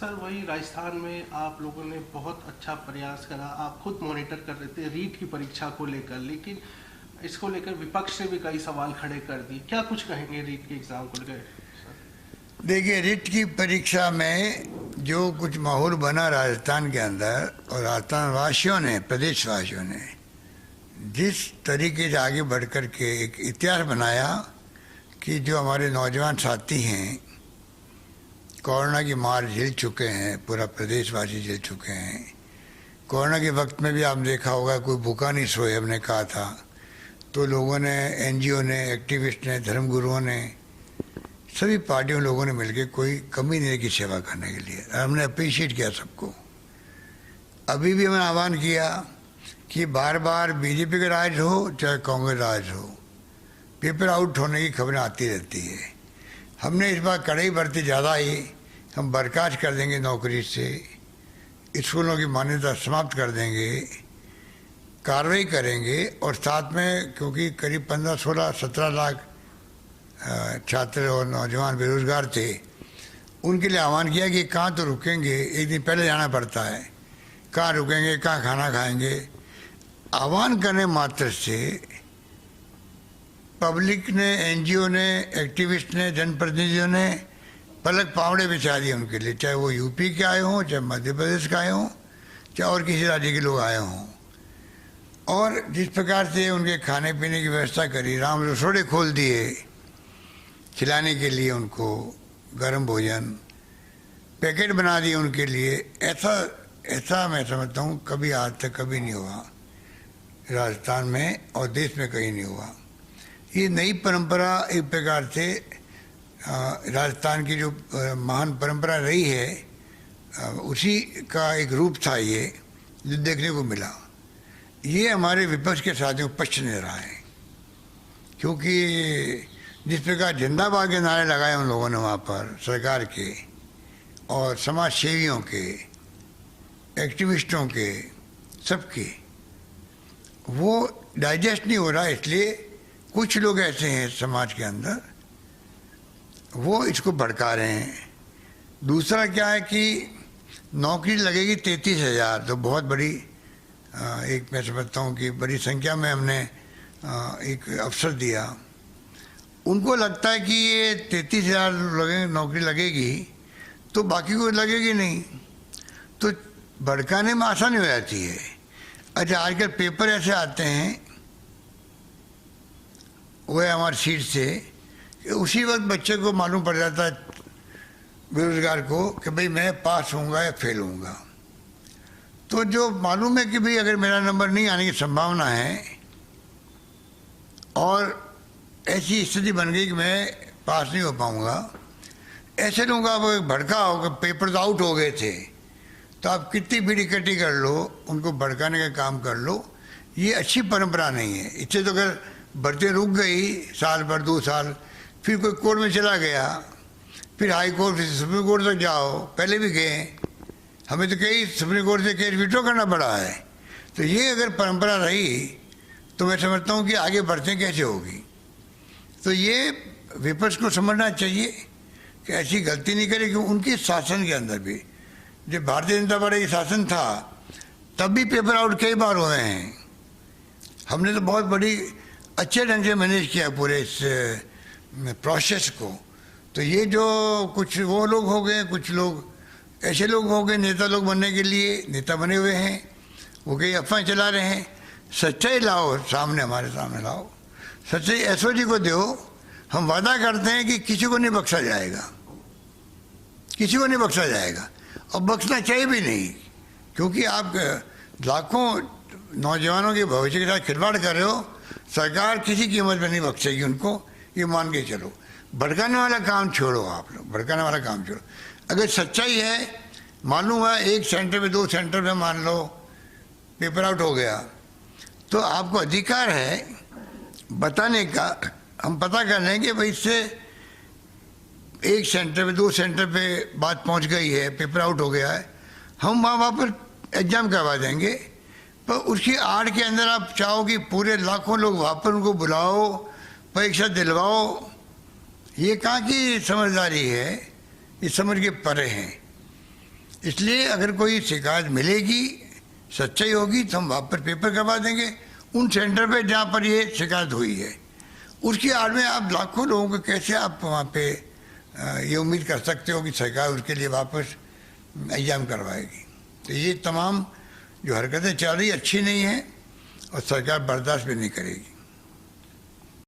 Sir वही राजस्थान में आप लोगों ने बहुत अच्छा प्रयास करा, आप खुद मॉनिटर कर रहे थे रीट की परीक्षा को लेकर, लेकिन इसको लेकर विपक्ष से भी कई सवाल खड़े कर दिए। क्या कुछ कहेंगे रीट के एग्जाम को लेकर? देखिए, रिट की परीक्षा में जो कुछ माहौल बना राजस्थान के अंदर और राजस्थान वासियों ने, प्रदेशवासियों ने जिस तरीके से आगे बढ़ कर के एक इतिहास बनाया कि जो हमारे नौजवान साथी हैं कोरोना की मार झेल चुके हैं, पूरा प्रदेशवासी झेल चुके हैं। कोरोना के वक्त में भी आप देखा होगा कोई भूखा नहीं सोए, हमने कहा था, तो लोगों ने, एनजीओ ने, एक्टिविस्ट ने, धर्मगुरुओं ने, सभी पार्टियों लोगों ने मिलकर कोई कमी नहीं की सेवा करने के लिए। हमने अप्रिशिएट किया सबको। अभी भी हमने आह्वान किया कि बार बार बीजेपी का राज हो चाहे कांग्रेस राज हो, पेपर आउट होने की खबरें आती रहती है। हमने इस बार कड़ाई बरती ज़्यादा ही, हम बर्खास्त कर देंगे नौकरी से, स्कूलों की मान्यता समाप्त कर देंगे, कार्रवाई करेंगे। और साथ में क्योंकि करीब 15, 16, 17 लाख छात्र और नौजवान बेरोजगार थे, उनके लिए आह्वान किया कि कहाँ तो रुकेंगे, एक दिन पहले जाना पड़ता है, कहाँ रुकेंगे, कहाँ खाना खाएंगे। आह्वान करने मात्र से पब्लिक ने, एनजीओ ने, एक्टिविस्ट ने, जनप्रतिनिधियों ने पलक पावड़े बिछा दिए उनके लिए, चाहे वो यूपी के आए हों, चाहे मध्य प्रदेश के आए हों, चाहे और किसी राज्य के लोग आए हों। और जिस प्रकार से उनके खाने पीने की व्यवस्था करी, राम रसोड़े खोल दिए खिलाने के लिए, उनको गर्म भोजन पैकेट बना दिए उनके लिए। ऐसा मैं समझता हूँ कभी आज तक कभी नहीं हुआ राजस्थान में और देश में, कहीं नहीं हुआ। ये नई परंपरा एक प्रकार से राजस्थान की जो महान परंपरा रही है उसी का एक रूप था ये, जो देखने को मिला। ये हमारे विपक्ष के साथियों को पश्च नहीं रहा है, क्योंकि जिस प्रकार जिंदाबाद के नारे लगाए उन लोगों ने वहाँ पर, सरकार के और समाज सेवियों के, एक्टिविस्टों के, सबके, वो डाइजेस्ट नहीं हो रहा। इसलिए कुछ लोग ऐसे हैं समाज के अंदर, वो इसको भड़का रहे हैं। दूसरा क्या है कि नौकरी लगेगी 33,000, तो बहुत बड़ी एक मैं समझता हूँ कि बड़ी संख्या में हमने एक अवसर दिया। उनको लगता है कि ये 33,000 नौकरी लगेगी तो बाकी को लगेगी नहीं, तो भड़काने में आसानी हो जाती है। अच्छा, आजकल पेपर ऐसे आते हैं, वो है हमारी सीट से, उसी वक्त बच्चे को मालूम पड़ जाता है, बेरोजगार को, कि भाई मैं पास होऊंगा या फेल होऊंगा। तो जो मालूम है कि भाई अगर मेरा नंबर नहीं आने की संभावना है और ऐसी स्थिति बन गई कि मैं पास नहीं हो पाऊंगा, ऐसे लोगों का वो भड़का होगा, पेपर तो आउट हो गए थे, तो आप कितनी भी इकट्ठी कर लो, उनको भड़काने का काम कर लो, ये अच्छी परंपरा नहीं है। इससे तो अगर भर्तियाँ रुक गई साल भर, 2 साल, फिर कोई कोर्ट में चला गया, फिर हाई कोर्ट से सुप्रीम कोर्ट तक जाओ, पहले भी गए, हमें तो कई सुप्रीम कोर्ट से केस विड्रॉ करना पड़ा है। तो ये अगर परंपरा रही तो मैं समझता हूँ कि आगे बढ़ते कैसे होगी। तो ये विपक्ष को समझना चाहिए कि ऐसी गलती नहीं करे, कि उनके शासन के अंदर भी, जब भारतीय जनता पार्टी का शासन था तब भी पेपर आउट कई बार हुए हैं। हमने तो बहुत बड़ी अच्छे ढंग से मैनेज किया पूरे इस प्रोसेस को। तो ये जो कुछ वो लोग हो गए, कुछ लोग ऐसे लोग हो गए नेता लोग बनने के लिए, नेता बने हुए हैं, वो कई अफवाहें चला रहे हैं। सच्चाई लाओ सामने, हमारे सामने लाओ, सच्चाई एसओजी को दो। हम वादा करते हैं कि किसी को नहीं बख्शा जाएगा, किसी को नहीं बख्शा जाएगा, और बख्शना चाहिए भी नहीं, क्योंकि आप लाखों नौजवानों के भविष्य के साथ खिलवाड़ कर रहे हो। सरकार किसी कीमत में नहीं बख्शेगी उनको, ये मान के चलो। भड़काने वाला काम छोड़ो, आप लोग भड़काने वाला काम छोड़ो। अगर सच्चाई है, मालूम हुआ एक सेंटर में, 2 सेंटर में मान लो पेपर आउट हो गया, तो आपको अधिकार है बताने का। हम पता कर लेंगे भाई इससे एक सेंटर पे, 2 सेंटर पे बात पहुंच गई है, पेपर आउट हो गया है, हम वहाँ पर एग्ज़ाम करवा देंगे। पर उसकी आड़ के अंदर आप चाहो कि पूरे लाखों लोग वहाँ पर उनको बुलाओ, परीक्षा दिलवाओ, ये कहाँ की समझदारी है, ये समझ के परे हैं। इसलिए अगर कोई शिकायत मिलेगी, सच्चाई होगी, तो हम वापस पेपर करवा देंगे उन सेंटर पे जहाँ पर ये शिकायत हुई है। उसकी आड़ में आप लाखों लोगों को कैसे आप वहाँ पे ये उम्मीद कर सकते हो कि सरकार उसके लिए वापस एग्जाम करवाएगी। तो ये तमाम जो हरकतें चल रही अच्छी नहीं हैं और सरकार बर्दाश्त भी नहीं करेगी।